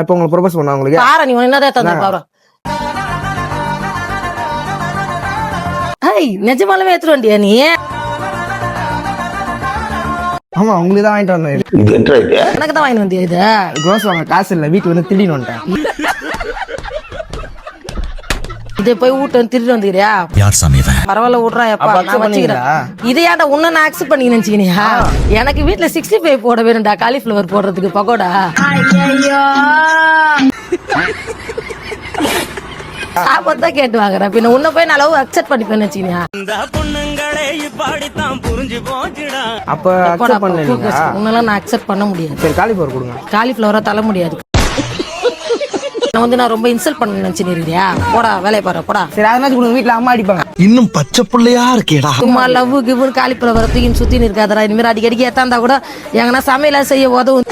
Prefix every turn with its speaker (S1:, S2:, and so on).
S1: இப்ப உங்களுக்கு ப்ரொபோஸ் பண்ணா உங்களுக்கு
S2: பாரு நீ என்னதே தந்த பாரு. ஹேய் நிஜமாலுமே எடுத்துட்டு வண்டியா நீ?
S1: ஆமா உங்களுக்கு தான் வாங்கிட்டு வந்தேன்.
S2: எனக்கு தான் வாங்கி வந்தியா இது?
S1: க்ரோஸ் வாங்க காசு இல்ல, வீட்டுக்கு வந்து திடீர்னு வந்துட்டேன்.
S2: இதை போய் வீட்டு வந்து திருட்டு வந்துக்கிறியா?
S3: யார் சாமி
S2: பரவாயில்ல விட்றா எப்பா, நான் வச்சுக்கிறேன். இதையாண்டா உன்ன நான் அக்செப்ட் பண்ணி நினைச்சுக்கினியா? எனக்கு வீட்டுல 65 போட வேணும்டா, காலிஃபிளவர் போடுறதுக்கு பகோடா. சாப்பாடுதான் கேட்டு வாங்குறேன், பின்ன உன்ன போய் நான் அளவு அக்செப்ட் பண்ணிப்பேன்னு வச்சுக்கினியா?
S1: அப்ப அக்செப்ட் பண்ணல.
S2: உன்னெல்லாம் நான் அக்செப்ட் பண்ண முடியாது.
S1: சரி காலிஃபிளவர் கொடுங்க.
S2: காலிஃபிளவரா தள்ள முடியாது. நான் ரொம்ப இன்சல்ட் பண்ண நினைச்சுனியா? போடா வேலையை பாரு போடா.
S1: சரி அதனாச்சும் கொடுங்க, வீட்டுல அம்மா அடிப்பாங்க.
S3: இன்னும் பச்சை பிள்ளையா இருக்கேடா.
S2: சும்மா லவ் கிவ்னு காலிஃபிளவரை தூக்கி சுத்தி இருக்காதரா. இனிமேல் அடிக்கடிக்கு ஏத்தாந்தா கூட எங்கன்னா சமையல செய்ய உதவும்.